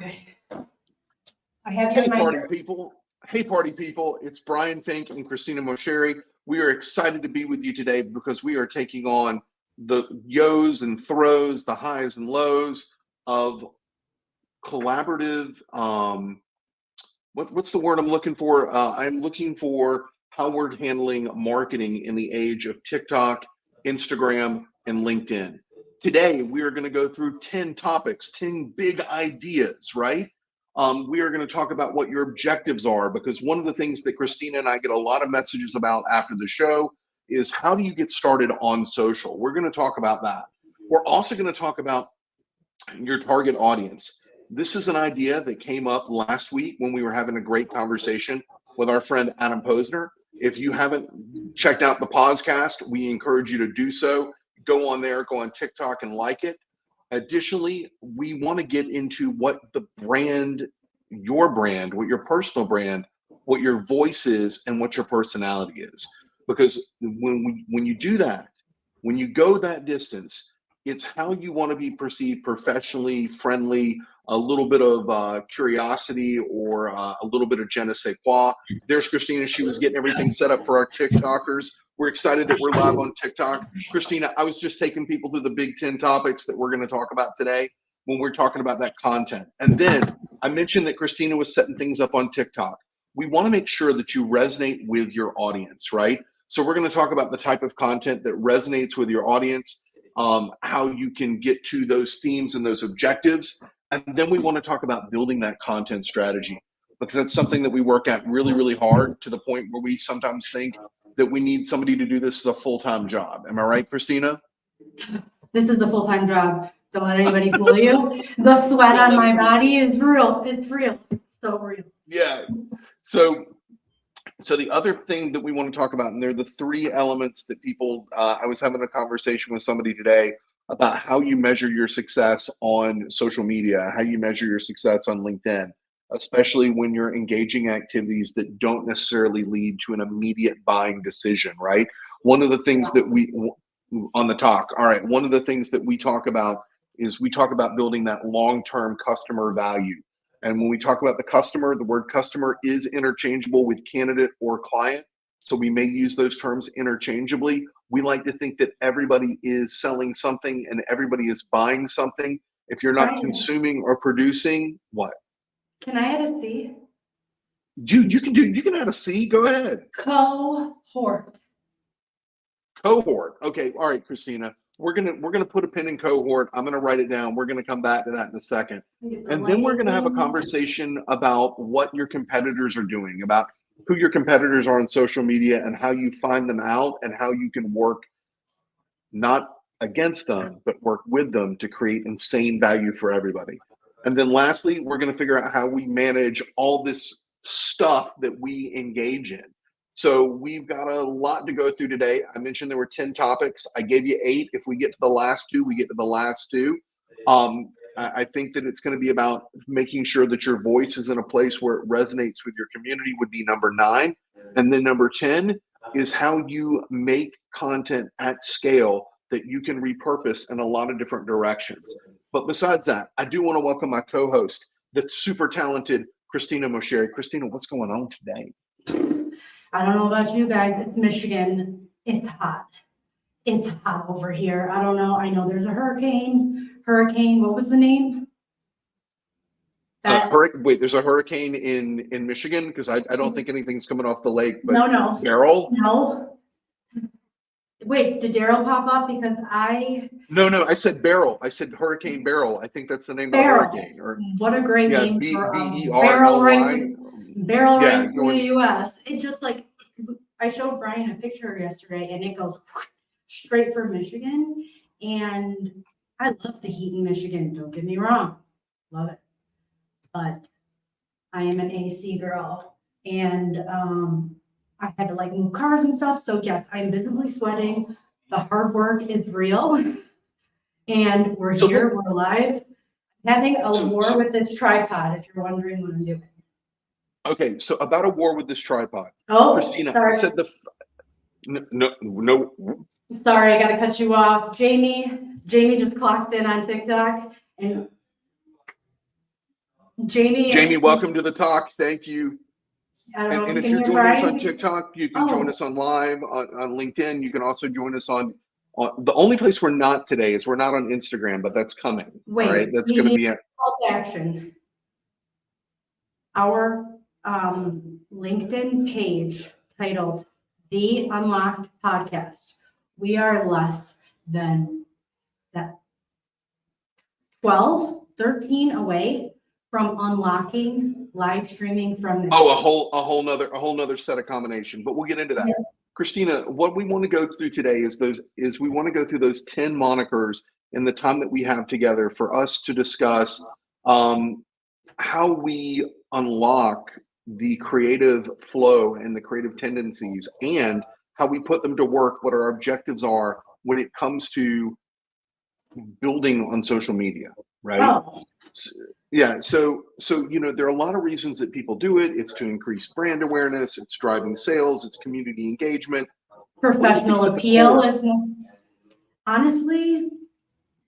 Okay. I have your Hey, party mic. people. Hey, party people. It's Brian Fink and Cristina Moceri. We are excited to be with you today because we are taking on the yo's and throws, the highs and lows of collaborative. What's the word I'm looking for? I'm looking for how we're handling marketing in the age of TikTok, Instagram, and LinkedIn. Today, we are going to go through 10 topics, 10 big ideas, right? We are going to talk about what your objectives are, because one of the things that Cristina and I get a lot of messages about after the show is how do you get started on social? We're going to talk about that. We're also going to talk about your target audience. This is an idea that came up last week when we were having a great conversation with our friend Adam Posner. If you haven't checked out the podcast, we encourage you to do so. Go on there, go on TikTok and like it. Additionally, we want to get into what the brand, what your personal brand, what your voice is, and what your personality is. Because when you do that, when you go that distance, it's how you want to be perceived professionally, friendly, a little bit of curiosity, or a little bit of je ne sais quoi. There's Cristina. She was getting everything set up for our TikTokers. We're excited that we're live on TikTok. Cristina, I was just taking people through the big 10 topics that we're going to talk about today when we're talking about that content. And then I mentioned that Cristina was setting things up on TikTok. We want to make sure that you resonate with your audience, right? So we're going to talk about the type of content that resonates with your audience, how you can get to those themes and those objectives. And then we want to talk about building that content strategy, because that's something that we work at really, really hard, to the point where we sometimes think that we need somebody to do this as a full-time job. Am I right, Cristina? This is a full-time job. Don't let anybody fool you. The sweat on my body is real. It's real. It's so real. Yeah. So the other thing that we want to talk about, and they're the three elements that people, I was having a conversation with somebody today about how you measure your success on social media, how you measure your success on LinkedIn, especially when you're engaging activities that don't necessarily lead to an immediate buying decision, right? One of the things that one of the things that we talk about is we talk about building that long-term customer value. And when we talk about the customer, the word customer is interchangeable with candidate or client. So we may use those terms interchangeably. We like to think that everybody is selling something and everybody is buying something. If you're not consuming or producing, what? Can I add a C? Dude, you can add a C. Go ahead. Cohort. Cohort. Okay. All right, Cristina. We're gonna put a pin in cohort. I'm gonna write it down. We're gonna come back to that in a second. And then we're gonna have a conversation about what your competitors are doing, about who your competitors are on social media and how you find them out, and how you can work not against them, but work with them to create insane value for everybody. And then lastly, we're going to figure out how we manage all this stuff that we engage in. So we've got a lot to go through today. I mentioned there were 10 topics. I gave you 8. If we get to the last 2, we get to the last 2. I think that it's going to be about making sure that your voice is in a place where it resonates with your community, would be number 9. And then number 10 is how you make content at scale that you can repurpose in a lot of different directions. But besides that, I do want to welcome my co-host, the super talented Cristina Moceri. Cristina, what's going on today? I don't know about you guys. It's Michigan. It's hot. It's hot over here. I don't know. I know there's a hurricane. What was the name? Wait, there's a hurricane in Michigan? Because I don't think anything's coming off the lake. But No. Beryl? No. Wait, did Daryl pop up? Because No, I said Beryl. I said Hurricane Beryl. I think that's the name of the hurricane. What a great name for Barrel right through the U.S. It just like, I showed Brian a picture yesterday, and it goes straight for Michigan. And I love the heat in Michigan. Don't get me wrong. Love it. But I am an AC girl, and I had to like move cars and stuff. So yes, I'm visibly sweating. The hard work is real, and we're here. We're alive. Having a war with this tripod. If you're wondering what I'm doing. Okay, so about a war with this tripod. Oh, Cristina, sorry. I said no. Sorry, I got to cut you off. Jamie just clocked in on TikTok, and Jamie, welcome to the talk. Thank you. I don't know And if if you you're can hear joining us Brian. on TikTok, you can join us on live on LinkedIn. You can also join us on the only place we're not today is we're not on Instagram, but that's coming. Wait, all right, that's going to be a call to action. Our LinkedIn page titled The Unlocked Podcast. We are less than that 12, 13 away from unlocking live streaming from a whole nother set of combination, but we'll get into that. Yeah. Cristina, what we want to go through today is we want to go through those 10 monikers in the time that we have together for us to discuss how we unlock the creative flow and the creative tendencies and how we put them to work, what our objectives are when it comes to building on social media, right? Oh. Yeah, so there are a lot of reasons that people do it. It's to increase brand awareness, it's driving sales, it's community engagement. Professional appeal is, honestly,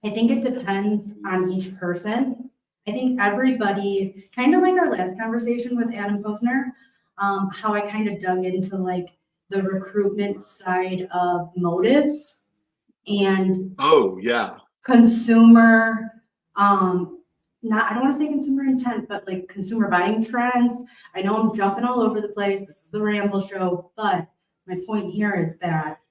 I think it depends on each person. I think everybody, kind of like our last conversation with Adam Posner, how I kind of dug into like the recruitment side of motives and consumer, I don't want to say consumer intent, but like consumer buying trends. I know I'm jumping all over the place. This is the Ramble Show, but my point here is that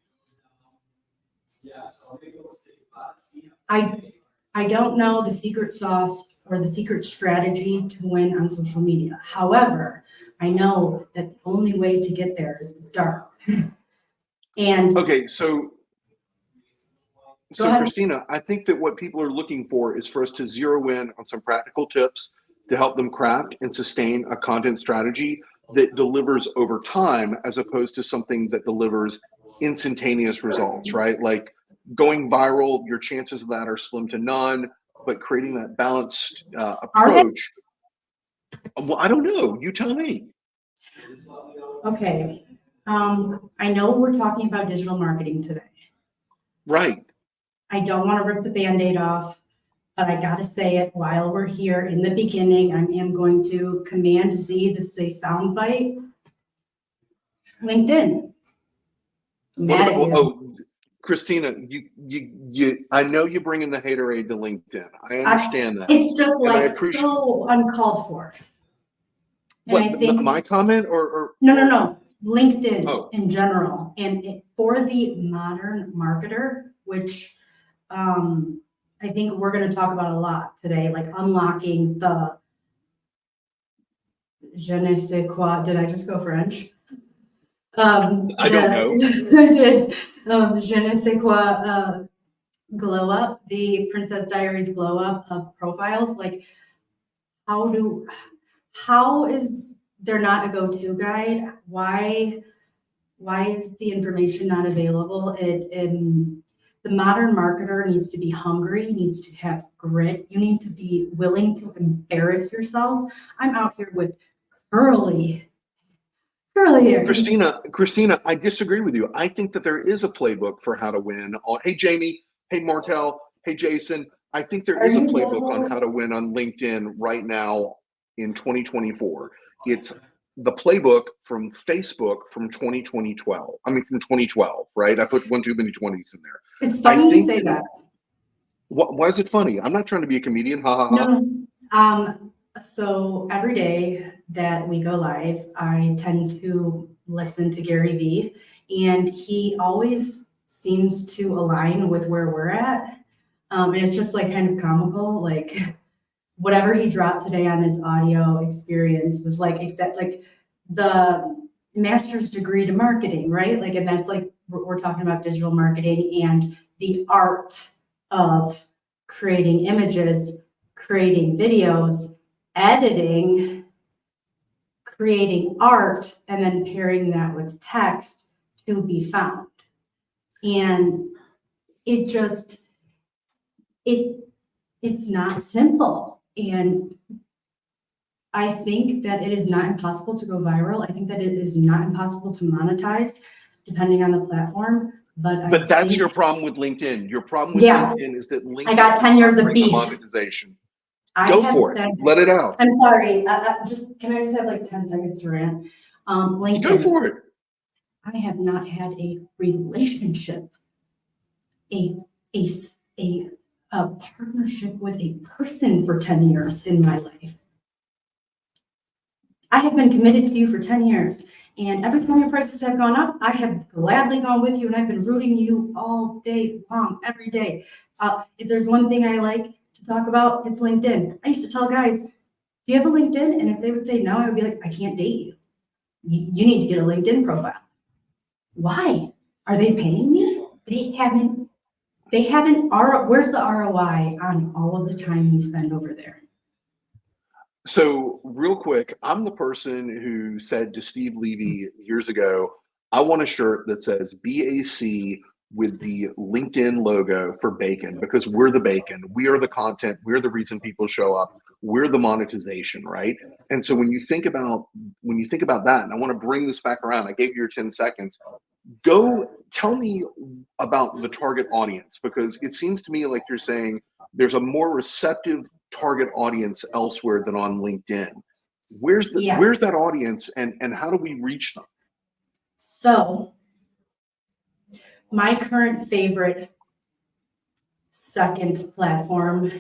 I don't know the secret sauce or the secret strategy to win on social media. However, I know that the only way to get there is dark. And okay, so Cristina, I think that what people are looking for is for us to zero in on some practical tips to help them craft and sustain a content strategy that delivers over time as opposed to something that delivers instantaneous results, right? Like going viral, your chances of that are slim to none, but creating that balanced approach. Well, I don't know. You tell me. Okay. I know we're talking about digital marketing today. Right. I don't want to rip the Band-Aid off, but I got to say it while we're here in the beginning. I am going to Command Z. This is a sound bite. LinkedIn. Cristina, you I know you bring in the haterade to LinkedIn. I understand that. It's just like so uncalled for. And what, I think my comment or no. LinkedIn in general, and for the modern marketer, which I think we're going to talk about a lot today, like unlocking the je ne sais quoi. Did I just go French? I don't know. Je ne sais quoi glow up, the Princess Diaries glow up of profiles. Like, how is there not a go-to guide? Why is the information not available? The modern marketer needs to be hungry, needs to have grit. You need to be willing to embarrass yourself. I'm out here with curly hair. Cristina, I disagree with you. I think that there is a playbook for how to win. Hey, Jamie. Hey, Martel. Hey, Jason. I think there is a playbook on how to win on LinkedIn right now in 2024. It's the playbook from Facebook from 2012. I mean, from 2012, right? I put one too many 20s in there. It's funny you say that. Why is it funny? I'm not trying to be a comedian. Ha ha ha. No. So every day that we go live, I tend to listen to Gary Vee, and he always seems to align with where we're at. And it's just like kind of comical, like whatever he dropped today on his audio experience was like the master's degree to marketing, right? Like, and that's like, we're talking about digital marketing and the art of creating images, creating videos, editing, creating art, and then pairing that with text to be found. And it just, it's not simple. And I think that it is not impossible to go viral. I think that it is not impossible to monetize depending on the platform. But that's your problem with LinkedIn. Your problem with LinkedIn is that LinkedIn I got 10 years of beef. monetization. Go for it. Let it out. I'm sorry. Can I just have like 10 seconds to rant? LinkedIn. Go for it. I have not had a relationship, a partnership with a person for 10 years in my life. I have been committed to you for 10 years. And every time your prices have gone up, I have gladly gone with you, and I've been rooting you all day long, every day. If there's one thing I like to talk about, it's LinkedIn. I used to tell guys, do you have a LinkedIn? And if they would say no, I would be like, I can't date you. You need to get a LinkedIn profile. Why? Are they paying me? They haven't, where's the ROI on all of the time you spend over there? So real quick, I'm the person who said to Steve Levy years ago, I want a shirt that says BAC with the LinkedIn logo for bacon, because we're the bacon, we are the content, we're the reason people show up, we're the monetization, right? And so when you think about that, and I want to bring this back around, I gave you your 10 seconds. Go tell me about the target audience, because it seems to me like you're saying there's a more receptive target audience elsewhere than on LinkedIn. Where's that audience, and how do we reach them? So my current favorite second platform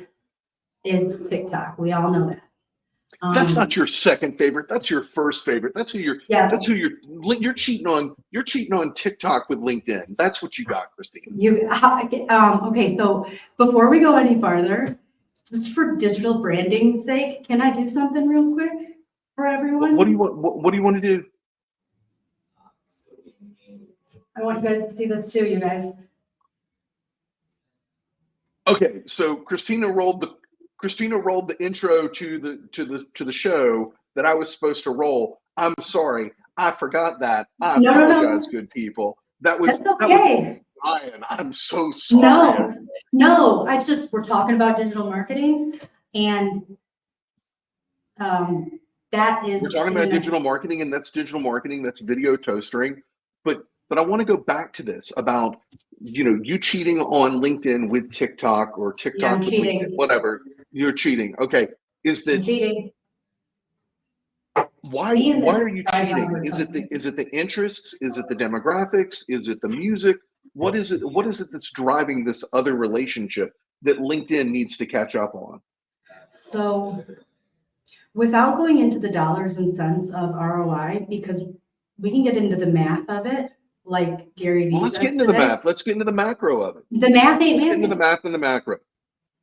is TikTok. We all know that. That's not your second favorite. That's your first favorite. That's who you're cheating on. You're cheating on TikTok with LinkedIn. That's what you got, Cristina. Okay. So before we go any farther, just for digital branding's sake, can I do something real quick for everyone? What do you want? What do you want to do? I want you guys to see this too, you guys. Okay, so Cristina rolled the intro to the show that I was supposed to roll. I'm sorry, I forgot that. I apologize, good people. That was Ryan. I'm so sorry. No, it's just we're talking about digital marketing, and that is we're talking about digital marketing, and that's digital marketing. That's video toastering. But I want to go back to this about you cheating on LinkedIn with TikTok, or TikTok with LinkedIn, whatever. You're cheating. Okay, I'm cheating. Why are you cheating? Is it the interests? Is it the demographics? Is it the music? What is it that's driving this other relationship that LinkedIn needs to catch up on? So without going into the dollars and cents of ROI, because we can get into the math of it, like Gary Vee. Let's get into the math. Let's get into the macro of it. The math ain't Let's get into the math and the macro.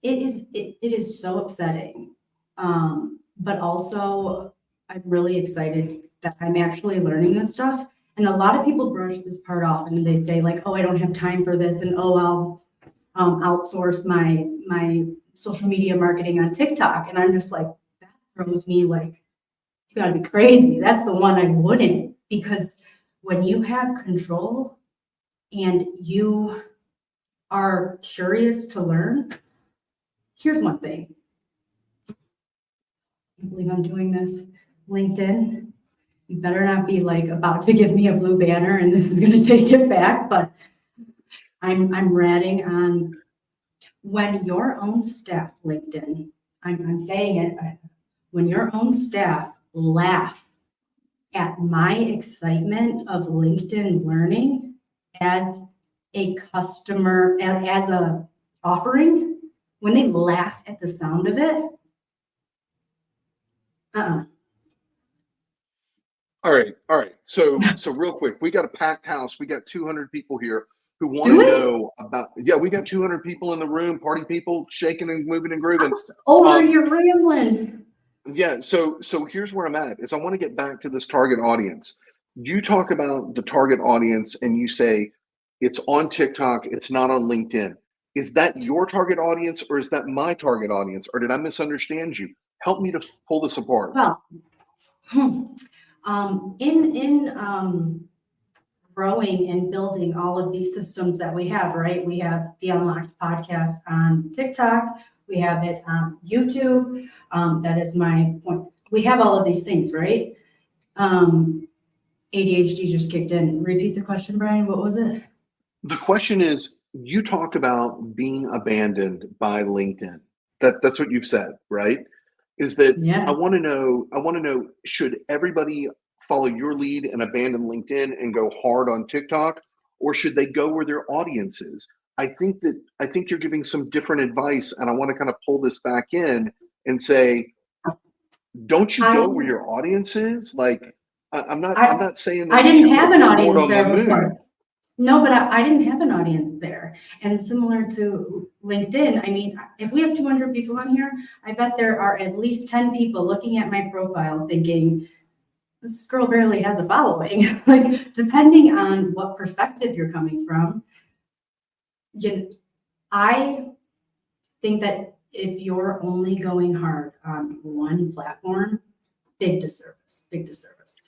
It is so upsetting. But also I'm really excited that I'm actually learning this stuff. And a lot of people brush this part off, and they say like, oh, I don't have time for this. And I'll outsource my social media marketing on TikTok. And I'm just like, that throws me like, you gotta be crazy. That's the one I wouldn't, because when you have control and you are curious to learn, here's one thing. I can't believe I'm doing this. LinkedIn, you better not be like about to give me a blue banner and this is gonna take it back, but I'm ratting on when your own staff, LinkedIn, I'm saying it, when your own staff laugh at my excitement of LinkedIn learning as a customer, as a offering, when they laugh at the sound of it, All right. So real quick, we got a packed house. We got 200 people here who want to know about. Yeah, we got 200 people in the room, party people, shaking and moving and grooving. Over here rambling. Yeah. So here's where I'm at. Is I want to get back to this target audience. You talk about the target audience, and you say it's on TikTok. It's not on LinkedIn. Is that your target audience, or is that my target audience, or did I misunderstand you? Help me to pull this apart. Well, in growing and building all of these systems that we have, right? We have the Unlocked podcast on TikTok. We have it on YouTube. That is my point. We have all of these things, right? ADHD just kicked in. Repeat the question, Brian. What was it? The question is, you talk about being abandoned by LinkedIn. That's what you've said, right? Is that Yeah. I want to know, should everybody follow your lead and abandon LinkedIn and go hard on TikTok, or should they go where their audience is? I think you're giving some different advice, and I want to kind of pull this back in and say, don't you go where your audience is? Like, I'm not saying that I you didn't should put have a an billboard audience on the there moon. before. No, but I didn't have an audience there. And similar to LinkedIn, I mean, if we have 200 people on here, I bet there are at least 10 people looking at my profile thinking, this girl barely has a following. Like, depending on what perspective you're coming from, I think that if you're only going hard on one platform, big disservice, big disservice.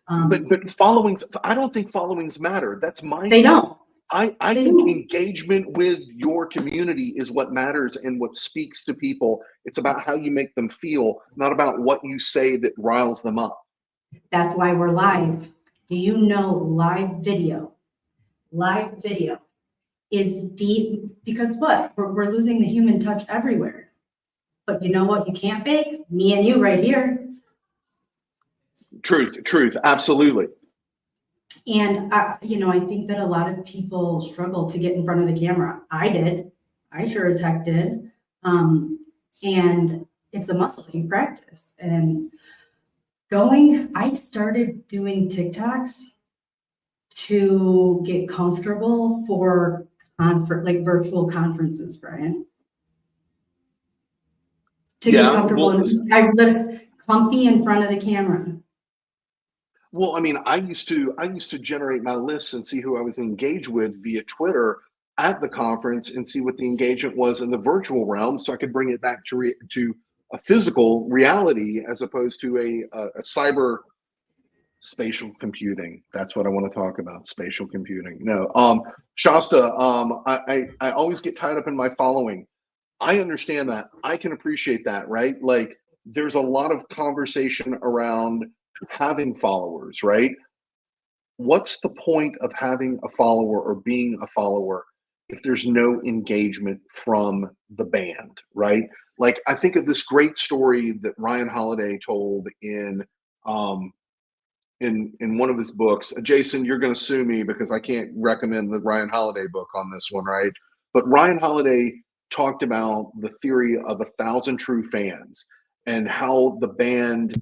But followings, I don't think followings matter. That's my They don't. I think engagement with your community is what matters and what speaks to people. It's about how you make them feel, not about what you say that riles them up. That's why we're live. Do you know live video is because what? We're losing the human touch everywhere. But you know what you can't fake? Me and you right here. Truth, absolutely. And I think that a lot of people struggle to get in front of the camera. I did. I sure as heck did. And it's a muscle you practice. And I started doing TikToks to get comfortable for like virtual conferences, Brian. Get comfortable. I live comfy in front of the camera. Well, I mean, I used to generate my lists and see who I was engaged with via Twitter at the conference and see what the engagement was in the virtual realm, so I could bring it back to a physical reality as opposed to a cyber spatial computing. That's what I want to talk about. Spatial computing. No, Shasta. I always get tied up in my following. I understand that. I can appreciate that, right? Like, there's a lot of conversation around having followers, right? What's the point of having a follower or being a follower if there's no engagement from the band, right? Like, I think of this great story that Ryan Holiday told in one of his books. Jason, you're going to sue me because I can't recommend the Ryan Holiday book on this one, right? But Ryan Holiday talked about the theory of 1,000 true fans and how the band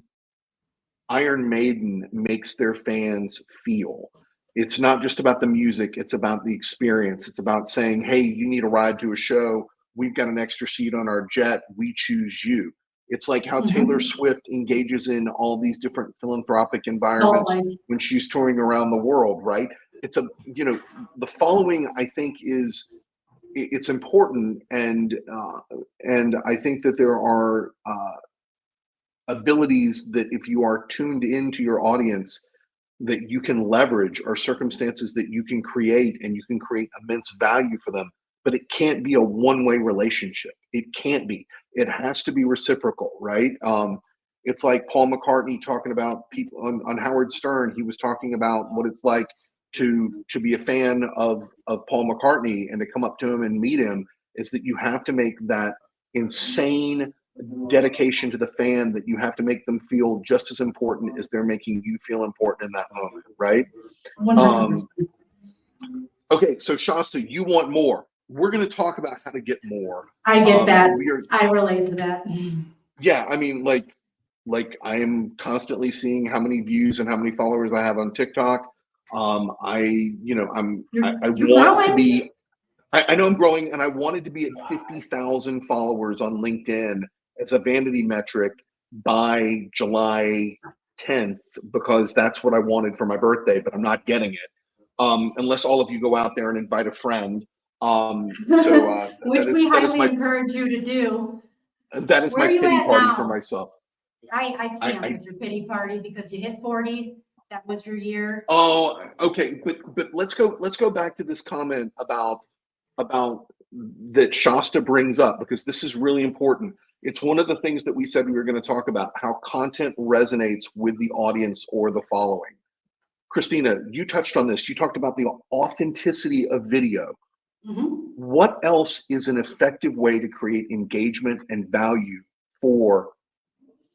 Iron Maiden makes their fans feel. It's not just about the music, it's about the experience. It's about saying, hey, you need a ride to a show. We've got an extra seat on our jet. We choose you. It's like how Taylor Swift engages in all these different philanthropic environments when she's touring around the world, right? It's the following, I think, it's important, and I think that there are abilities that if you are tuned into your audience that you can leverage, or circumstances that you can create, and you can create immense value for them. But it can't be a one-way relationship. It can't be. It has to be reciprocal, right? It's like Paul McCartney talking about people on Howard Stern. He was talking about what it's like to be a fan of Paul McCartney and to come up to him and meet him, is that you have to make that insane dedication to the fan, that you have to make them feel just as important as they're making you feel important in that moment, right? 100%. Okay, so Shasta, you want more. We're going to talk about how to get more. I get that. I relate to that. Yeah, I mean, like I am constantly seeing how many views and how many followers I have on TikTok. I know I'm growing, and I wanted to be at 50,000 followers on LinkedIn as a vanity metric by July 10th, because that's what I wanted for my birthday, but I'm not getting it. Unless all of you go out there and invite a friend. Which we highly encourage you to do. That is my pity party for myself. I can't with your pity party because you hit 40. That was your year. Oh, okay. But let's go back to this comment about that Shasta brings up, because this is really important. It's one of the things that we said we were going to talk about, how content resonates with the audience or the following. Cristina, you touched on this. You talked about the authenticity of video. What else is an effective way to create engagement and value for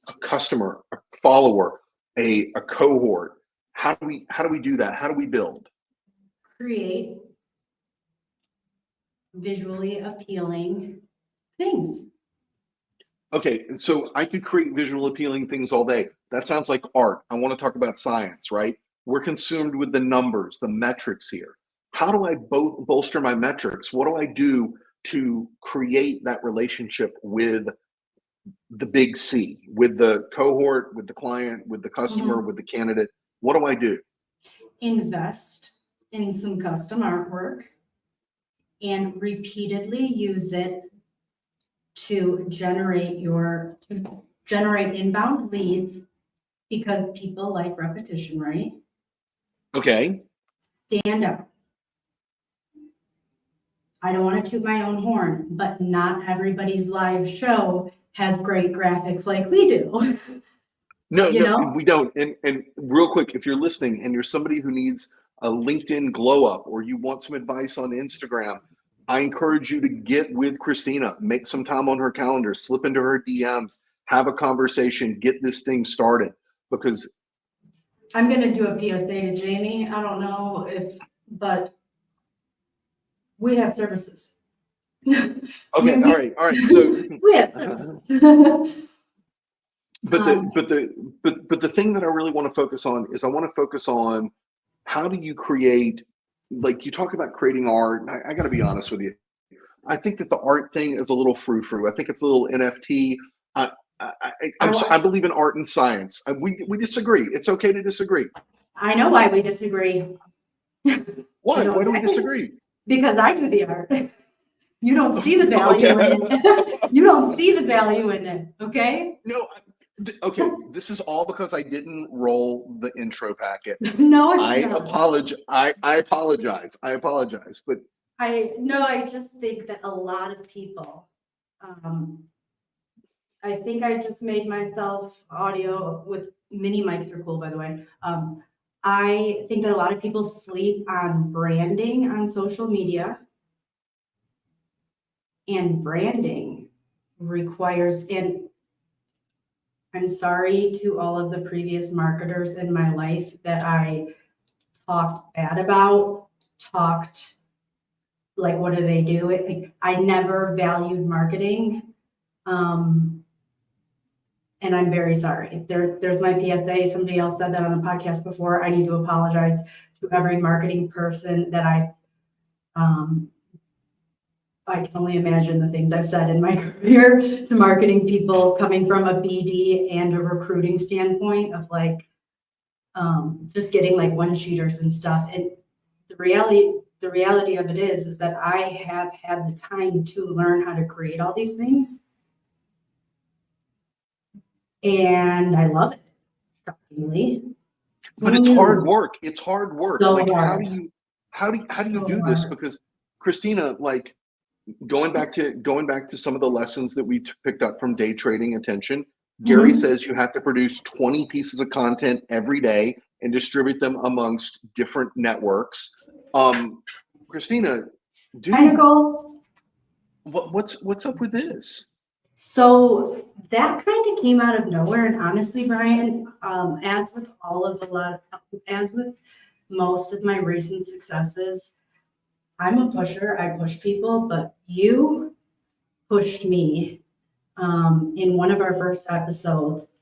a customer, a follower, a cohort? How do we do that? How do we build? Create visually appealing things. Okay, so I could create visual appealing things all day. That sounds like art. I want to talk about science, right? We're consumed with the numbers, the metrics here. How do I bolster my metrics? What do I do to create that relationship with the big C, with the cohort, with the client, with the customer, with the candidate? What do I do? Invest in some custom artwork and repeatedly use it to generate inbound leads, because people like repetition, right? Okay. Stand out. I don't want to toot my own horn, but not everybody's live show has great graphics like we do. No, You know? we don't. And real quick, if you're listening and you're somebody who needs a LinkedIn glow up, or you want some advice on Instagram, I encourage you to get with Cristina, make some time on her calendar, slip into her DMs, have a conversation, get this thing started, because I'm going to do a PSA to Jamie. I don't know but we have services. Okay, all right. So we have services. But the thing that I really want to focus on is, I want to focus on, how do you create, like you talk about creating art. I got to be honest with you. I think that the art thing is a little frou-frou. I think it's a little NFT. I believe in art and science. We disagree. It's okay to disagree. I know why we disagree. Why? Why do we disagree? Because I do the art. You don't see the value in it. You don't see the value in it. Okay? No. Okay, this is all because I didn't roll the intro packet. No, it's I not. apologize. I apologize. But I just think that a lot of people, I think I just made myself audio with mini mics are cool, by the way. I think that a lot of people sleep on branding on social media, and branding requires, and I'm sorry to all of the previous marketers in my life that I talked bad about, like, what do they do? I never valued marketing. And I'm very sorry. There's my PSA. Somebody else said that on a podcast before. I need to apologize to every marketing person that I can only imagine the things I've said in my career to marketing people, coming from a BD and a recruiting standpoint of just getting like one-sheeters and stuff. And the reality of it is that I have had the time to learn how to create all these things. And I love it, shockingly. But it's hard work. It's hard work. So like, hard. how do you do this? Because Cristina, like, going back to some of the lessons that we picked up from day trading attention, Gary says you have to produce 20 pieces of content every day and distribute them amongst different networks. Cristina, what's up with this? So that kind of came out of nowhere, and honestly, Brian, as with most of my recent successes, I'm a pusher. I push people, but you pushed me. In one of our first episodes,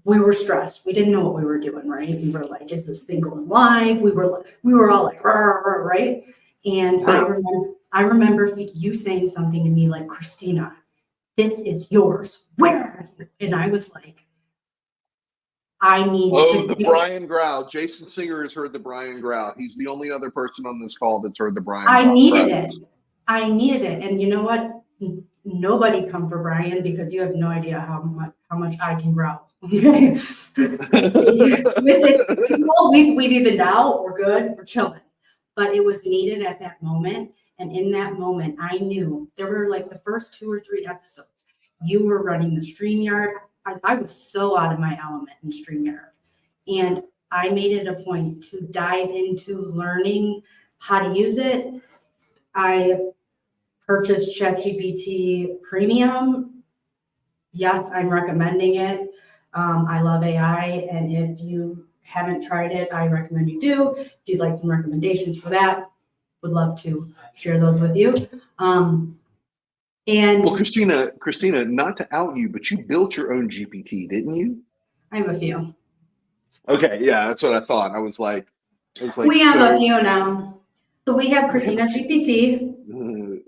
we were stressed. We didn't know what we were doing, right? We were like, "Is this thing going live?" We were all like, "Rah, rah, rah," right? And I remember you saying something to me like, "Cristina, this is yours. Where are you?" And I was like, I need the Brian growl. Jason Singer has heard the Brian growl. He's the only other person on this call that's heard the Brian growl. I needed it. And you know what? Nobody come for Brian, because you have no idea how much I can growl. Okay. We've evened out. We're good. We're chilling. But it was needed at that moment. And in that moment, I knew there were like the first 2 or 3 episodes. You were running the StreamYard. I was so out of my element in StreamYard. And I made it a point to dive into learning how to use it I purchased ChatGPT Premium. Yes, I'm recommending it. I love AI, and if you haven't tried it, I recommend you do. If you'd like some recommendations for that, would love to share those with you. And well, Christina, not to out you, but you built your own GPT, didn't you? I have a few. Okay, yeah, that's what I thought. I was like, We have so a few now. So we have we have a Cristina few. GPT,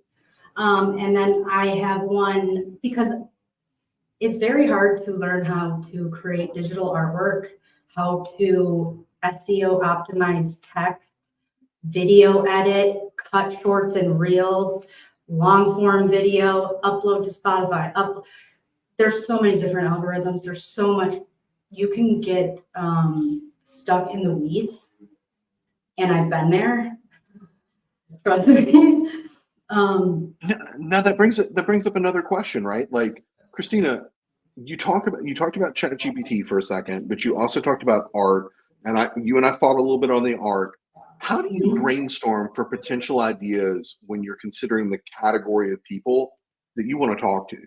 and then I have one because it's very hard to learn how to create digital artwork, how to SEO optimize text, video edit, cut shorts and reels, long form video, upload to Spotify. There's so many different algorithms. There's so much you can get stuck in the weeds, and I've been there. Trust me. Now that brings up another question, right? Like, Christina, you talked about ChatGPT for a second, but you also talked about art, and you and I fought a little bit on the art. How do you brainstorm for potential ideas when you're considering the category of people that you want to talk to?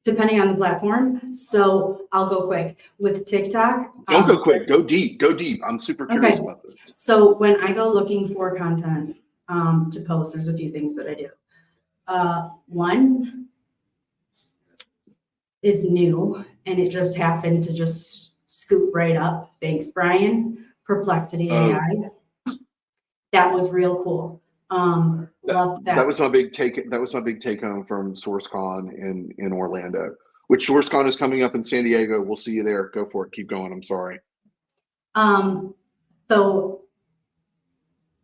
Depending on the platform. So I'll go quick with TikTok. Don't go quick. Go deep. Go deep. I'm super curious about this. So when I go looking for content to post, there's a few things that I do. One is new, and it just happened to just scoop right up. Thanks, Brian. Perplexity AI. That was real cool. Loved that. That was my big take. That was my big take home from SourceCon in Orlando. Which SourceCon is coming up in San Diego. We'll see you there. Go for it. Keep going. I'm sorry. So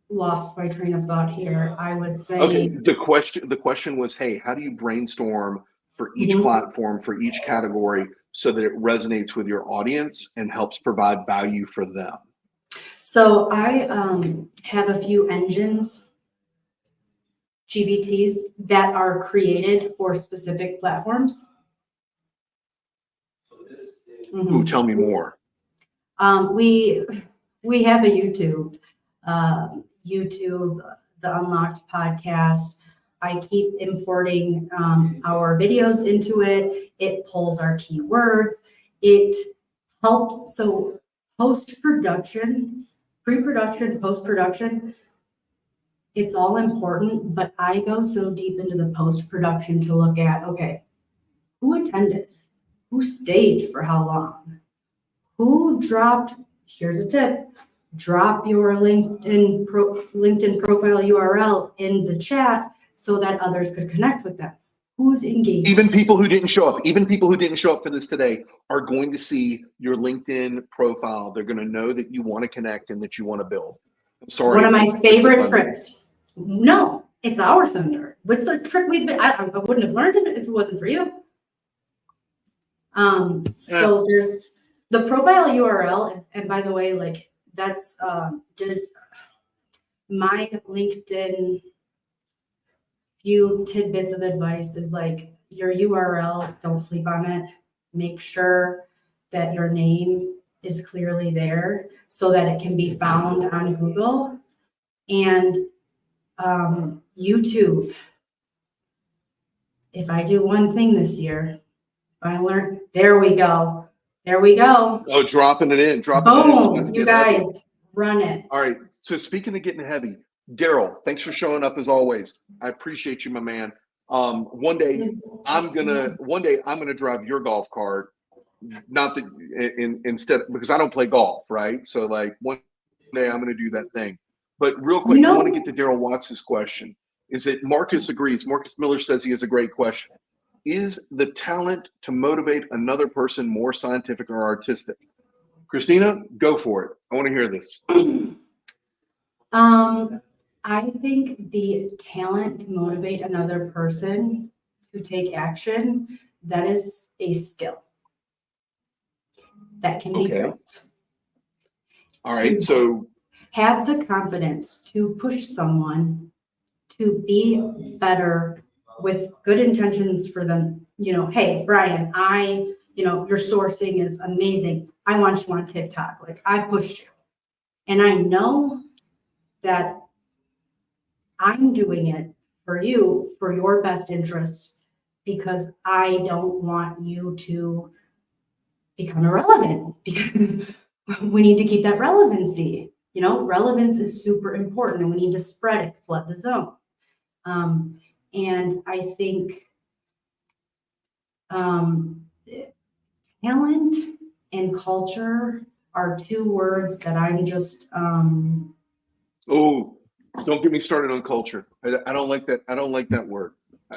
lost my train of thought here. I would say. Okay. The question was, hey, how do you brainstorm for each platform, for each category, so that it resonates with your audience and helps provide value for them? So I have a few engines, GPTs, that are created for specific platforms. Ooh, tell me more. We have a YouTube, the Unlocked podcast. I keep importing our videos into it. It pulls our keywords. It helps. So post-production, pre-production, post-production, it's all important, but I go so deep into the post-production to look at, okay, who attended? Who stayed for how long? Who dropped? Here's a tip. Drop your LinkedIn profile URL in the chat so that others could connect with them. Who's engaged? Even people who didn't show up for this today are going to see your LinkedIn profile. They're going to know that you want to connect and that you want to build. I'm sorry. One of my favorite tricks. No, it's our thunder. What's the trick I wouldn't have learned it if it wasn't for you. So there's the profile URL, and by the way, like that's my LinkedIn few tidbits of advice is like your URL, don't sleep on it. Make sure that your name is clearly there so that it can be found on Google. And YouTube. If I do one thing this year, I learned, there we go. Oh, dropping it in. Boom, you guys, run it. All right. So speaking of getting heavy, Daryl, thanks for showing up as always. I appreciate you, my man. One day I'm gonna drive your golf cart. Not that instead, because I don't play golf, right? So like one day I'm gonna do that thing. But real quick, I want to get to Daryl Watts' question. Is it Marcus agrees? Marcus Miller says he has a great question. Is the talent to motivate another person more scientific or artistic? Cristina, go for it. I want to hear this. I think the talent to motivate another person to take action, that is a skill that can be built. All right. So have the confidence to push someone to be better with good intentions for them. You know, hey, Brian, your sourcing is amazing. I want you on TikTok. Like I pushed you. And I know that I'm doing it for you, for your best interest, because I don't want you to become irrelevant, because we need to keep that relevancy. You know, relevance is super important and we need to spread it, flood the zone. And I think talent and culture are two words that I'm just Oh, don't get me started on culture. I don't like that. I don't like that word.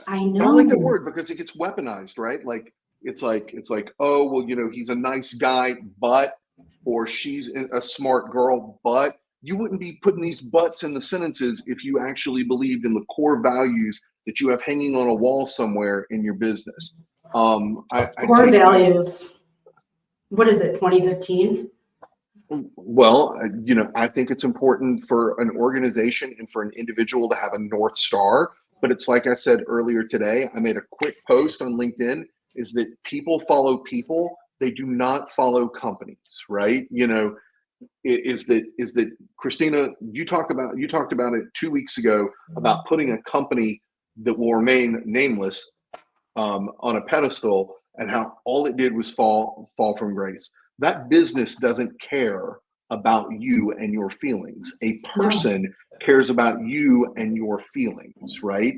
I I don't like that know. word because it gets weaponized, right? Like it's like, oh, well, you know, he's a nice guy, but, or she's a smart girl, but you wouldn't be putting these buts in the sentences if you actually believed in the core values that you have hanging on a wall somewhere in your business. I Core take my, values. What is it, 2015? well, you know, I think it's important for an organization and for an individual to have a North Star. But it's like I said earlier today, I made a quick post on LinkedIn is that people follow people, they do not follow companies, right? You know, is that Cristina, you talked about it 2 weeks ago about putting a company that will remain nameless on a pedestal and how all it did was fall from grace. That business doesn't care about you and your feelings. A person cares about you and your feelings, right?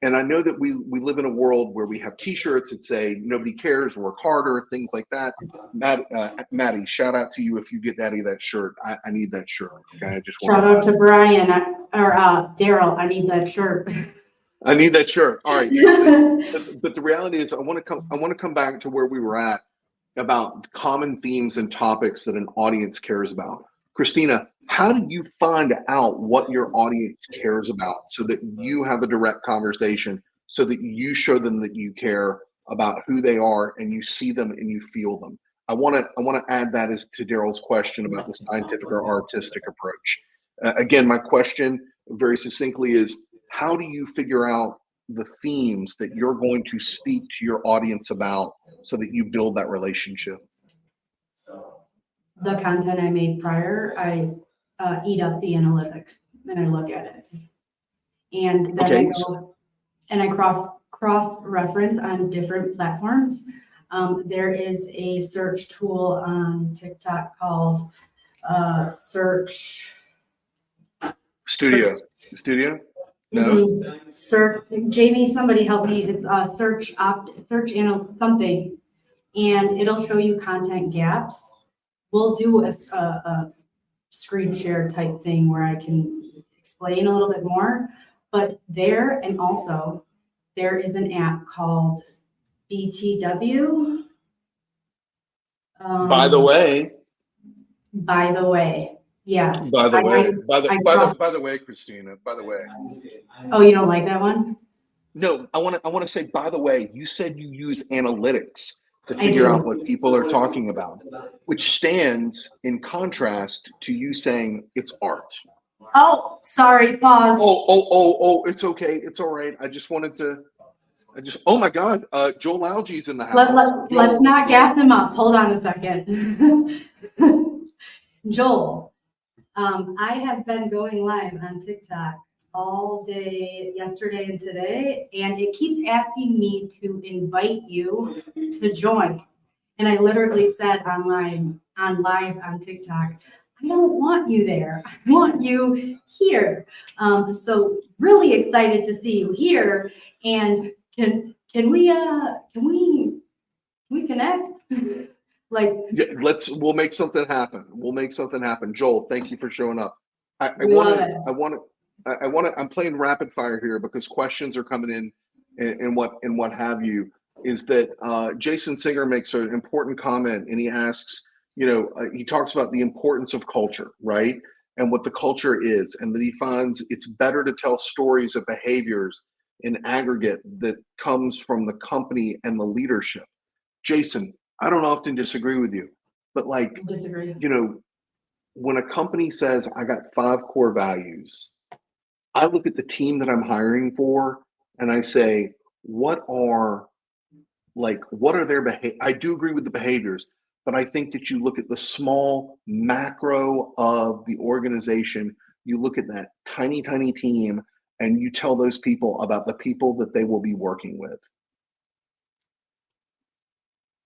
And I know that we live in a world where we have T-shirts that say "Nobody cares, work harder," things like that. Maddie, shout out to you if you get Daddy that shirt. I need that shirt. Okay, I just want Shout out to Brian or Daryl. I need that shirt. I need that shirt. All right, but the reality is, I want to come back to where we were at about common themes and topics that an audience cares about. Cristina, how do you find out what your audience cares about so that you have a direct conversation, so that you show them that you care about who they are and you see them and you feel them? I want to add that as to Daryl's question about the scientific or artistic approach. Again, my question very succinctly is, how do you figure out the themes that you're going to speak to your audience about so that you build that relationship? The content I made prior, I eat up the analytics and I look at it. And then Okay. I go and I cross reference on different platforms. There is a search tool on TikTok called Search Studio. No. Search. Jamie, somebody help me. It's search something, and it'll show you content gaps. We'll do a screen share type thing where I can explain a little bit more. But there, and also there is an app called BTW. By the way. Yeah. By the way, Cristina. By the way. Oh, you don't like that one? No, I want to say. By the way, you said you use analytics to I figure do. out what people are talking about, which stands in contrast to you saying it's art. Oh, sorry. Pause. Oh! It's okay. It's all right. I just wanted to. Oh my God, Joel Algy's in the house. Let's not gas him up. Hold on a second. Joel, I have been going live on TikTok all day yesterday and today, and it keeps asking me to invite you to join. And I literally said on live on TikTok, I don't want you there. I want you here. So really excited to see you here. And can we connect? Like, yeah, we'll make something happen. Joel, thank you for showing up. I'm playing rapid fire here because questions are coming in and what have you. Is that Jason Singer makes an important comment and he asks, he talks about the importance of culture, right? And what the culture is, and that he finds it's better to tell stories of behaviors in aggregate that comes from the company and the leadership. Jason, I don't often disagree with you, but disagree. When a company says I got 5 core values, I look at the team that I'm hiring for and I say, what are their behavior? I do agree with the behaviors, but I think that you look at the small macro of the organization, you look at that tiny, tiny team and you tell those people about the people that they will be working with?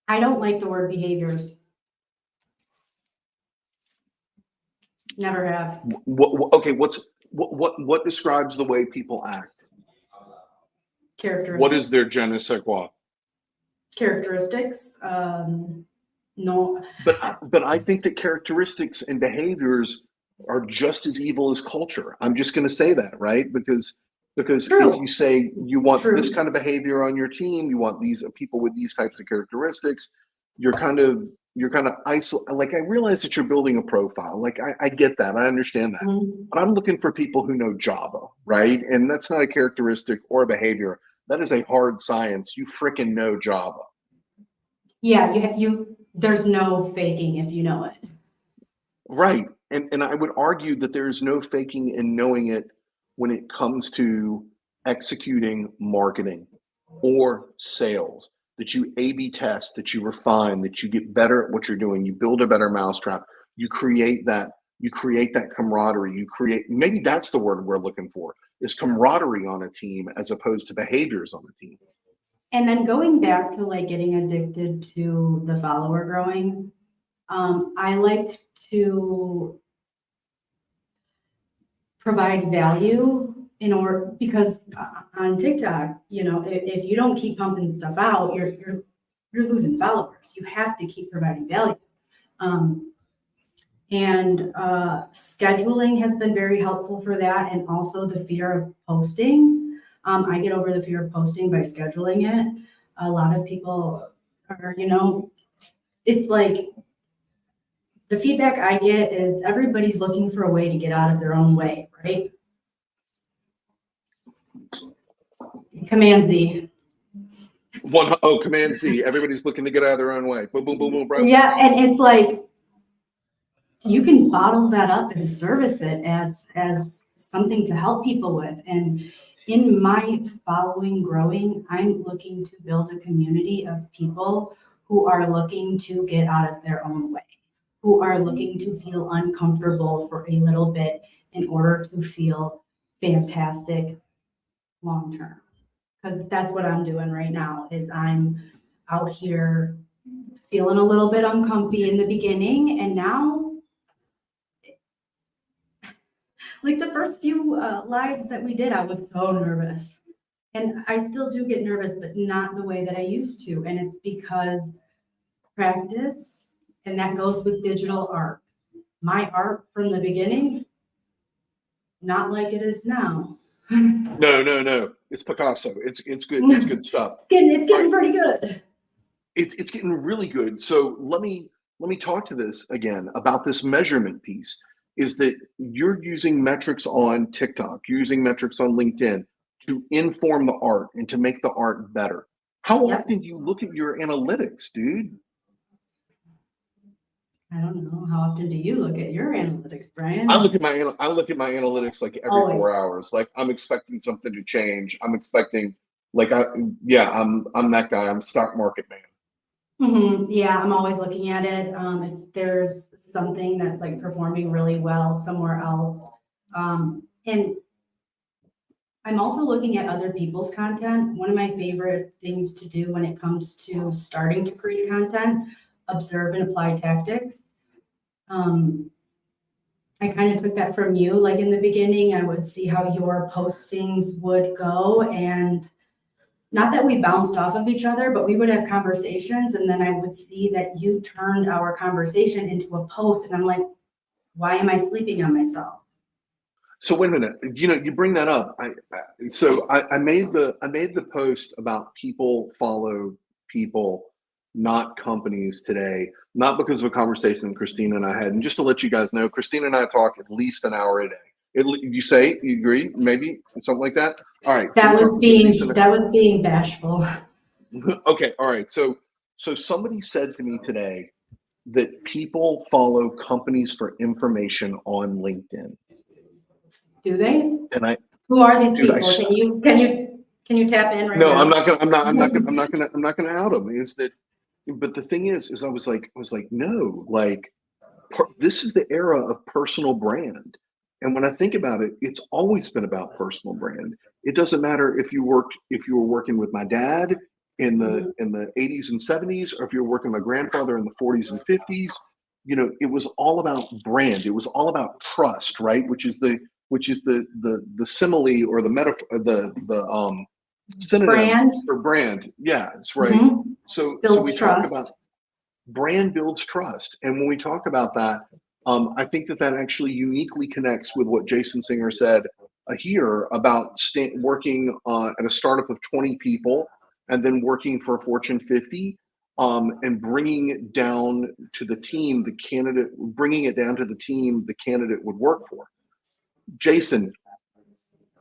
I don't like the word behaviors. Never have. Okay, what describes the way people act? Characteristics. What is their je ne sais quoi? Characteristics. No. But I think that characteristics and behaviors are just as evil as culture. I'm just going to say that, right? Because True. if you say you want True. this kind of behavior on your team, you want these people with these types of characteristics, you're kind of isolated. Like, I realize that you're building a profile. Like, I get that. I understand that. Mm-hmm. But I'm looking for people who know Java, right? And that's not a characteristic or a behavior. That is a hard science. You freaking know Java. Yeah, there's no faking if you know it. Right. And I would argue that there is no faking in knowing it when it comes to executing marketing or sales, that you A/B test, that you refine, that you get better at what you're doing, you build a better mousetrap, you create that camaraderie, maybe that's the word we're looking for, is camaraderie on a team as opposed to behaviors on a team. And then going back to like getting addicted to the follower growing, I like to provide value because on TikTok, if you don't keep pumping stuff out, you're losing followers. You have to keep providing value. And scheduling has been very helpful for that, and also the fear of posting. I get over the fear of posting by scheduling it. A lot of people are, it's like the feedback I get is everybody's looking for a way to get out of their own way, right? Command Z. Command Z. Everybody's looking to get out of their own way. Boom, boom, boom, boom. Bro. Yeah, and it's like you can bottle that up and service it as something to help people with. And in my following growing, I'm looking to build a community of people who are looking to get out of their own way, who are looking to feel uncomfortable for a little bit in order to feel fantastic long term. Because that's what I'm doing right now, is I'm out here feeling a little bit uncomfy in the beginning, and now like the first few lives that we did, I was so nervous. And I still do get nervous, but not the way that I used to. And it's because practice, and that goes with digital art. My art from the beginning, not like it is now. No. It's Picasso. It's good. It's good stuff. It's getting pretty good. It's getting really good. So let me talk to this again about this measurement piece. Is that you're using metrics on TikTok, you're using metrics on LinkedIn to inform the art and to make the art better. How often do you look at your analytics, dude? I don't know. How often do you look at your analytics, Brian? I look at my analytics like every Always. 4 hours. Like, I'm expecting something to change. I'm expecting, like, I'm that guy. I'm stock market man. Mm-hmm. Yeah, I'm always looking at it. If there's something that's like performing really well somewhere else. And I'm also looking at other people's content. One of my favorite things to do when it comes to starting to create content, observe and apply tactics. I kind of took that from you. Like in the beginning, I would see how your postings would go, and not that we bounced off of each other, but we would have conversations, and then I would see that you turned our conversation into a post, and I'm like, why am I sleeping on myself? So wait a minute. You bring that up. I made the post about people follow people, not companies today, not because of a conversation Cristina and I had. And just to let you guys know, Cristina and I talk at least an hour a day. You agree? Maybe something like that. All right. That was being bashful. Okay. All right. So somebody said to me today that people follow companies for information on LinkedIn. Do they? And who are these people? Can you tap in right now? No, I'm not gonna out them. But the thing is I was like, no, like, this is the era of personal brand. And when I think about it, it's always been about personal brand. It doesn't matter if you were working with my dad in the 80s and 70s, or if you're working with my grandfather in the 40s and 50s. You know, it was all about brand. It was all about trust, right? Which is the simile, or the metaphor, the synonym Brand. for brand. Yeah, it's right. Mm-hmm. So Builds we trust. talk about brand builds trust, and when we talk about that, I think that actually uniquely connects with what Jason Singer said here about working at a startup of 20 people, and then working for a Fortune 50, and bringing it down to the team the candidate would work for. Jason,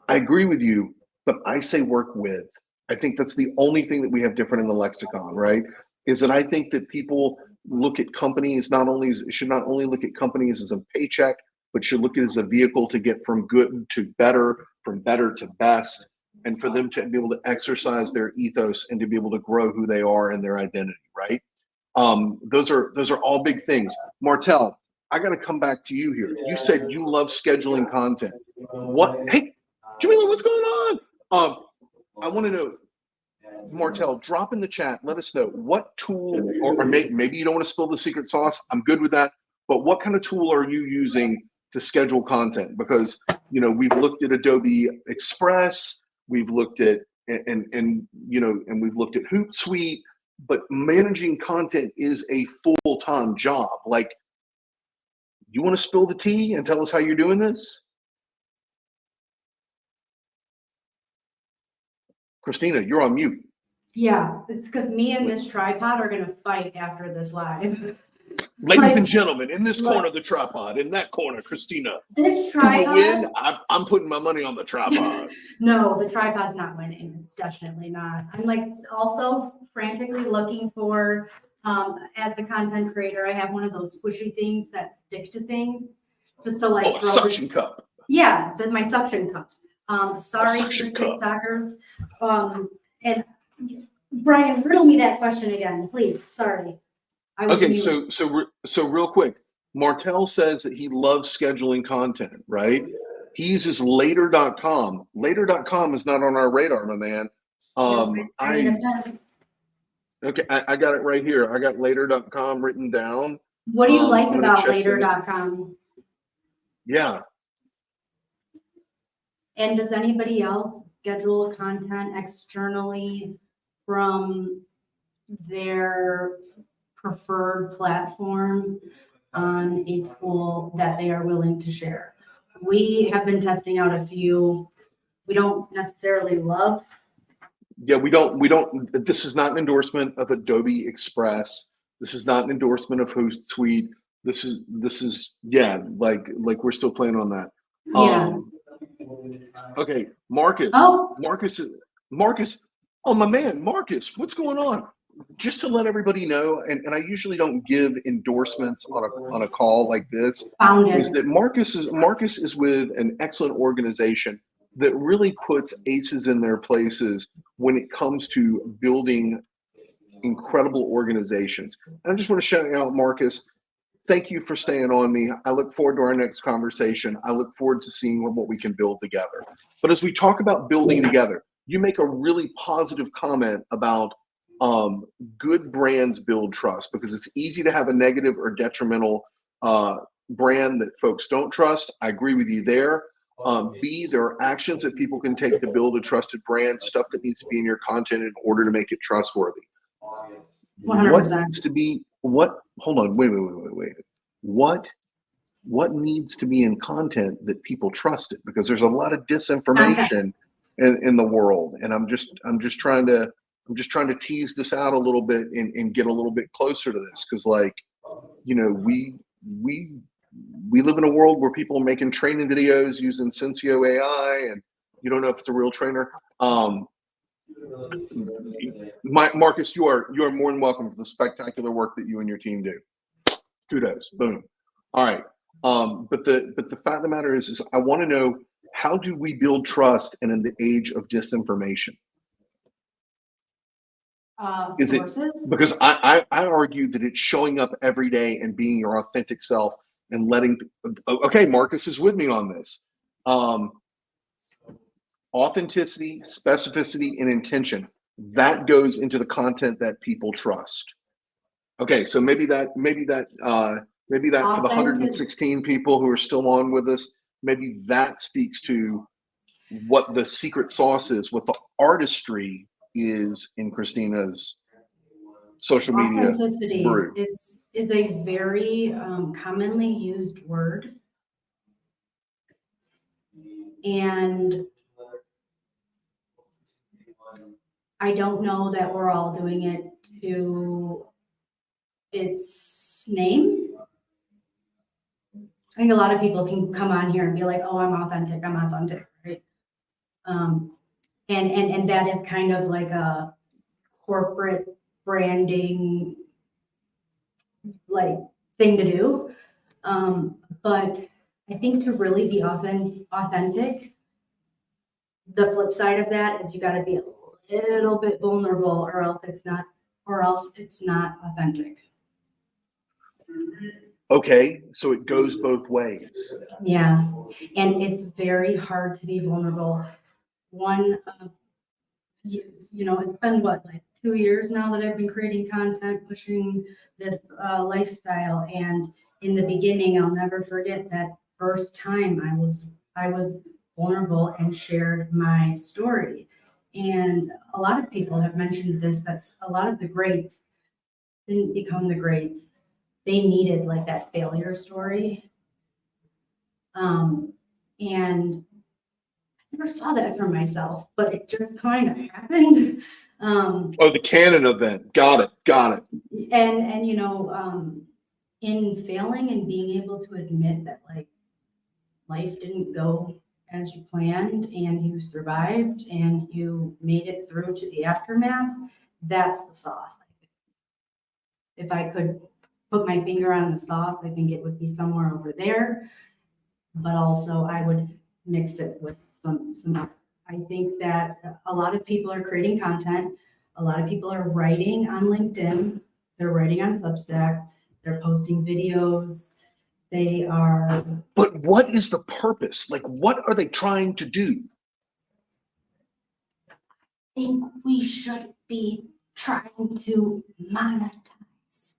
I agree with you, but I say work with. I think that's the only thing that we have different in the lexicon, right? Is that I think that people look at companies should not only look at companies as a paycheck, but should look at it as a vehicle to get from good to better, from better to best, and for them to be able to exercise their ethos and to be able to grow who they are and their identity, right? Those are all big things. Martel, I got to come back to you here. You said you love scheduling content. Hey, Jamila, what's going on? I want to know, Martel, drop in the chat. Let us know what tool, or maybe you don't want to spill the secret sauce. I'm good with that. But what kind of tool are you using to schedule content? Because, you know, we've looked at Adobe Express, we've looked at and we've looked at Hootsuite, but managing content is a full-time job. Like, you want to spill the tea and tell us how you're doing this? Cristina, you're on mute. Yeah, it's because me and this tripod are gonna fight after this live. Ladies and gentlemen, in this corner, the tripod. In that corner, Cristina. This Who will win? tripod. I'm putting my money on the tripod. No, the tripod's not winning. It's definitely not. I'm like also frantically looking for, as the content creator, I have one of those squishy things that stick to things, just to like a suction cup. Yeah, my suction cup. Sorry to the suction cup. TikTokers. And Brian, riddle me that question again, please. Sorry. Okay, so real quick, Martel says that he loves scheduling content, right? He uses later.com. Later.com is not on our radar, my man. Okay, I got it right here. I got later.com written down. What do you like about later.com? Yeah. And does anybody else schedule content externally from their preferred platform on a tool that they are willing to share? We have been testing out a few. We don't necessarily love. Yeah, we don't. This is not an endorsement of Adobe Express. This is not an endorsement of Hootsuite. This is yeah, like we're still playing on that. Yeah. Okay, Marcus. Oh. Marcus. Oh, my man, Marcus. What's going on? Just to let everybody know, and I usually don't give endorsements on a call like this, is that Marcus is with an excellent organization that really puts aces in their places when it comes to building incredible organizations. And I just want to shout out, Marcus. Thank you for staying on me. I look forward to our next conversation. I look forward to seeing what we can build together. But as we talk about building together, you make a really positive comment about good brands build trust, because it's easy to have a negative or detrimental brand that folks don't trust. I agree with you there. B, there are actions that people can take to build a trusted brand, stuff that needs to be in your content in order to make it trustworthy. 100%. What needs to be, hold on, wait. What needs to be in content that people trust it? Because there's a lot of disinformation in the world. And I'm just trying to tease this out a little bit and get a little bit closer to this. Cause like, you know, we live in a world where people are making training videos using Sensio AI, and you don't know if it's a real trainer. Marcus, you are more than welcome for the spectacular work that you and your team do. Kudos. Boom. All right. But the fact of the matter is I want to know, how do we build trust in the age of disinformation? Is it because I argue that it's showing up every day and being your authentic self and letting, okay, Marcus is with me on this. Authenticity, specificity, and intention, that goes into the content that people trust. Okay, so maybe that for the 116 people who are still on with us, maybe that speaks to what the secret sauce is, what the artistry is in Christina's social media brew. is a very commonly used word, and I don't know that we're all doing it to its name. I think a lot of people can come on here and be like, oh, I'm authentic, right? And that is kind of like a corporate branding like thing to do. But I think to really be authentic, the flip side of that is you got to be a little bit vulnerable, or else it's not authentic. Okay, so it goes both ways. Yeah, and it's very hard to be vulnerable. It's been like 2 years now that I've been creating content, pushing this lifestyle. And in the beginning, I'll never forget that first time I was vulnerable and shared my story. And a lot of people have mentioned this, that's a lot of the greats didn't become the greats. They needed like that failure story. And I never saw that for myself, but it just kind of happened. The canon event. Got it. And in failing and being able to admit that like life didn't go as you planned and you survived and you made it through to the aftermath, that's the sauce. If I could put my finger on the sauce, I think it would be somewhere over there, but also I would mix it with some. I think that a lot of people are creating content. A lot of people are writing on LinkedIn. They're writing on Substack. They're posting videos. They are. But what is the purpose? Like, what are they trying to do? I think we should be trying to monetize.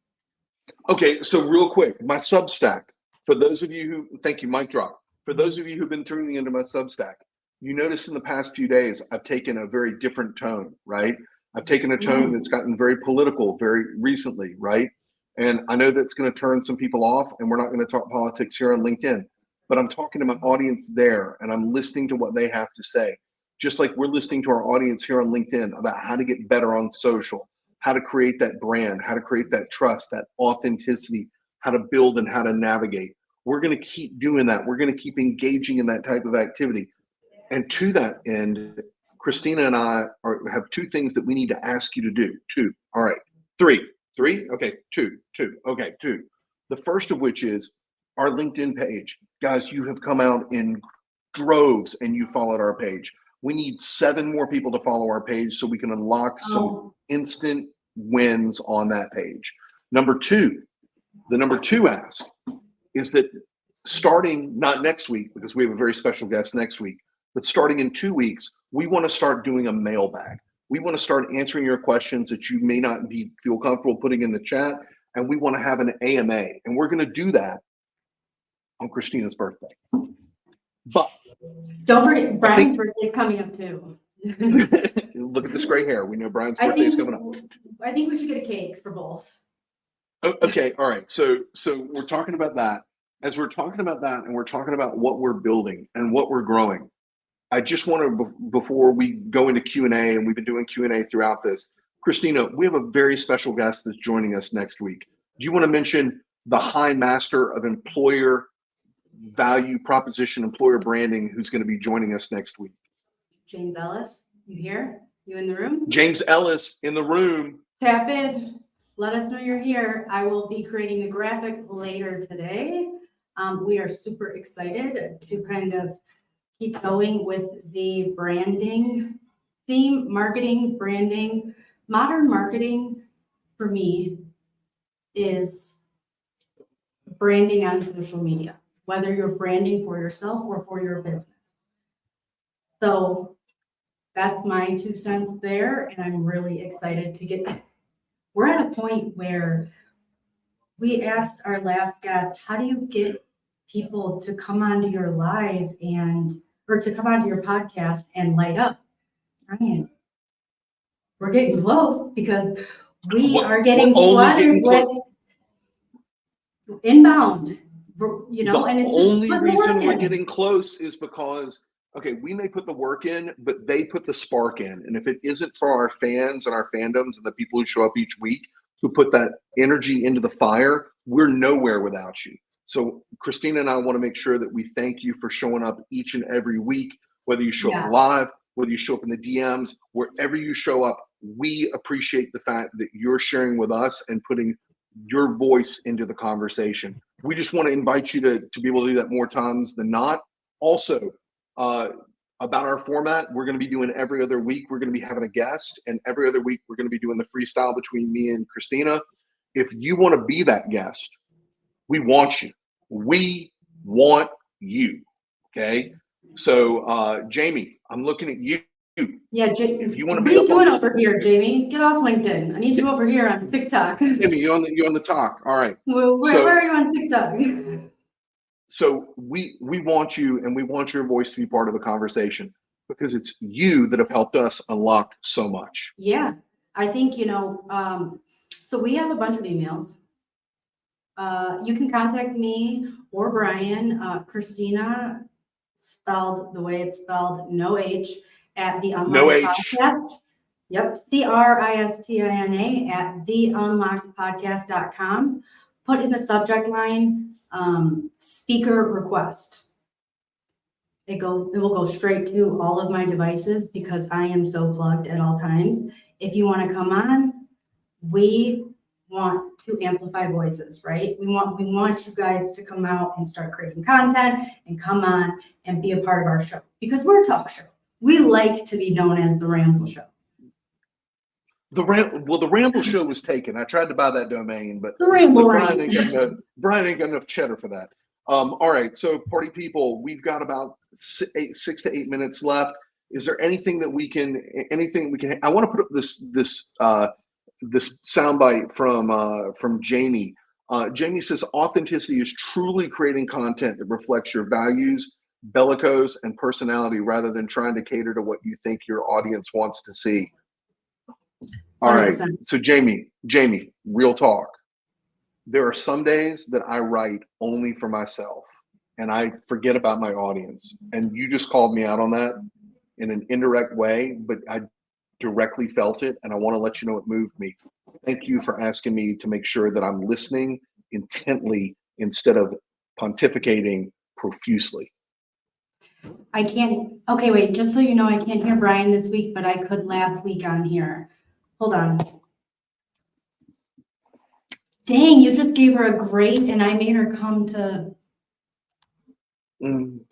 Okay, so real quick, my Substack. For those of you who, thank you, mic drop. For those of you who've been tuning into my Substack, you notice in the past few days, I've taken a very different tone, right? I've taken a tone that's gotten very political very recently, right? And I know that's going to turn some people off, and we're not going to talk politics here on LinkedIn, but I'm talking to my audience there, and I'm listening to what they have to say. Just like we're listening to our audience here on LinkedIn about how to get better on social, how to create that brand, how to create that trust, that authenticity, how to build and how to navigate. We're going to keep doing that. We're going to keep engaging in that type of activity. And to that end, Cristina and I have two things that we need to ask you to do. Two. All right. Three. Okay. Two. Okay. Two. The first of which is our LinkedIn page. Guys, you have come out in droves and you followed our page. We need 7 more people to follow our page so we can unlock some instant wins on that page. Number two, the number 2 ask is that starting not next week, because we have a very special guest next week, but starting in 2 weeks, we want to start doing a mailbag. We want to start answering your questions that you may not feel comfortable putting in the chat, and we want to have an AMA, and we're going to do that on Christina's birthday. But don't forget, Brian's birthday is coming up too. Look at this gray hair. We know Brian's birthday is coming up. I think we should get a cake for both. Okay, all right. So we're talking about that. As we're talking about that, and we're talking about what we're building and what we're growing, I just want to, before we go into Q&A, and we've been doing Q&A throughout this, Cristina, we have a very special guest that's joining us next week. Do you want to mention the high master of employer value proposition, employer branding, who's going to be joining us next week? James Ellis, you here? You in the room? James Ellis in the room. Tap in. Let us know you're here. I will be creating the graphic later today. We are super excited to kind of keep going with the branding theme, marketing, branding. Modern marketing for me is branding on social media, whether you're branding for yourself or for your business. So that's my 2 cents there, and I'm really excited to get. We're at a point where we asked our last guest, how do you get people to come onto your live or to come onto your podcast and light up? Ryan, we're getting close because we are getting flooded with inbound, and it's just only putting the reason work we're in. getting close is because, okay, we may put the work in, but they put the spark in. And if it isn't for our fans and our fandoms and the people who show up each week who put that energy into the fire, we're nowhere without you. So Cristina and I want to make sure that we thank you for showing up each and every week, whether you show up live, whether you show up in the DMs, wherever you show up. We appreciate the fact that you're sharing with us and putting your voice into the conversation. We just want to invite you to be able to do that more times than not. Also, about our format, we're going to be doing every other week. We're going to be having a guest, and every other week we're going to be doing the freestyle between me and Cristina. If you want to be that guest, we want you. We want you. Okay. So, Jamie, I'm looking at you. Yeah, if you want to what be are you doing over here, Jamie? Get off LinkedIn. I need you over here on TikTok. Jamie, you're on the talk. All right. Where are you on TikTok? So we want you, and we want your voice to be part of the conversation, because it's you that have helped us unlock so much. Yeah, I think, so we have a bunch of emails. You can contact me or Brian, Cristina, spelled the way it's spelled, no H, at the Unlocked No H. Podcast. Yep, Cristina at theunlockedpodcast.com. Put in the subject line, speaker request. It will go straight to all of my devices because I am so plugged at all times. If you want to come on, we want to amplify voices, right? We want you guys to come out and start creating content and come on and be a part of our show, because we're a talk show. We like to be known as the Ramble Show. The Ramble Show was taken. I tried to buy that domain, but Brian ain't got enough cheddar for that. All right, so party people, we've got about 6 to 8 minutes left. Is there anything we can? I want to put up this soundbite from Jamie. Jamie says authenticity is truly creating content that reflects your values, bellicose, and personality, rather than trying to cater to what you think your audience wants to see. All 100%. Right. So Jamie, real talk. There are some days that I write only for myself and I forget about my audience. And you just called me out on that in an indirect way, but I directly felt it. And I want to let you know it moved me. Thank you for asking me to make sure that I'm listening intently instead of pontificating profusely. I can't. Okay, wait, just so you know, I can't hear Brian this week, but I could last week on here. Hold on. Dang, you just gave her a grade and I made her come to. Good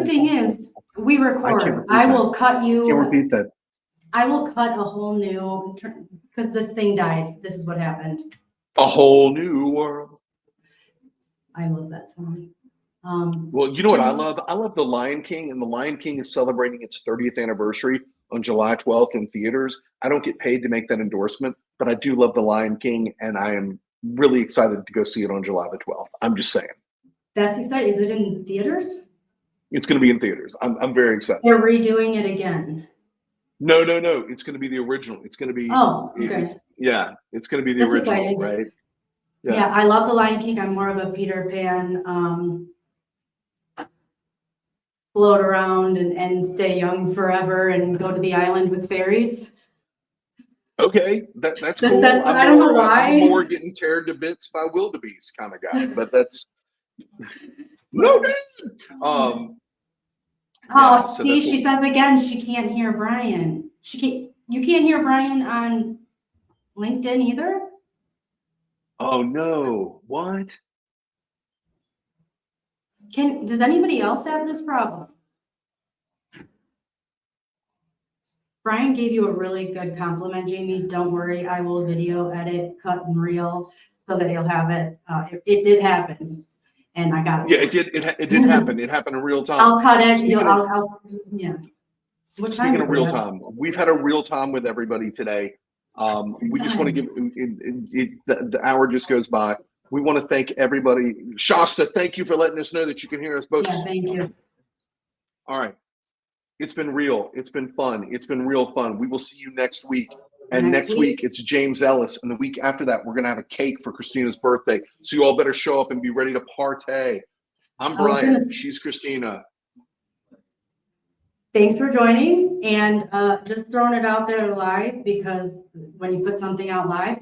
thing is, we record. I will cut you. Can't repeat that. I will cut a whole new, because this thing died. This is what happened. A whole new world. I love that song. Well, you know what I love? I love The Lion King, and The Lion King is celebrating its 30th anniversary on July 12th in theaters. I don't get paid to make that endorsement, but I do love The Lion King, and I am really excited to go see it on July the 12th. I'm just saying. That's exciting. Is it in theaters? It's going to be in theaters. I'm very excited. They're redoing it again. No. It's going to be the original. It's going to be. Oh, okay. It's going to be the original, exciting. Right? Yeah, I love The Lion King. I'm more of a Peter Pan, float around and stay young forever and go to the island with fairies. Okay, that's cool. I don't know why. I'm more getting teared to bits by wildebeest kind of guy, but that's no. See, she says again she can't hear Brian. You can't hear Brian on LinkedIn either? Oh no, what? Does anybody else have this problem? Brian gave you a really good compliment, Jamie. Don't worry, I will video edit, cut, and reel so that you'll have it. It did happen, and I got it. Yeah, it did. It did happen. It happened in real time. I'll cut it. Speaking Yeah. Speaking of real time, we've had a real time with everybody today. We just want to give the hour just goes by. We want to thank everybody. Shasta, thank you for letting us know that you can hear us both. Yeah, thank you. All right. It's been real. It's been fun. It's been real fun. We will see you next week. And next week it's James Ellis. And the week after that, we're going to have a cake for Christina's birthday. So you all better show up and be ready to partay. I'm Brian. She's Cristina. Thanks for joining. And just throwing it out there live, because when you put something out live,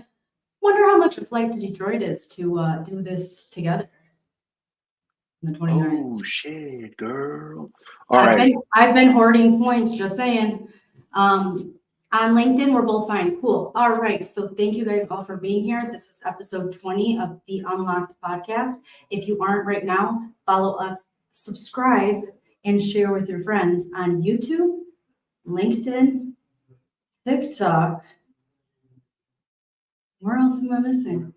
wonder how much a flight to Detroit is to do this together. The 29th. Oh shit, girl. All right. I've been hoarding points, just saying. On LinkedIn, we're both fine. Cool. All right. So thank you guys all for being here. This is episode 20 of the Unlocked podcast. If you aren't right now, follow us, subscribe, and share with your friends on YouTube, LinkedIn, TikTok. Where else am I missing?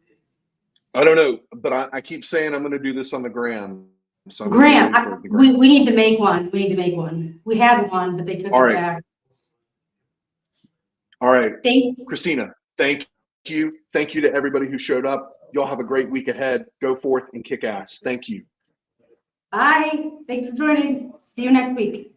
I don't know, but I keep saying I'm going to do this on the gram. So Graham, we need to make one. We need to make one. We had one, but they took it back. All right. Thanks. Cristina, thank you. Thank you to everybody who showed up. Y'all have a great week ahead. Go forth and kick ass. Thank you. Bye. Thanks for joining. See you next week.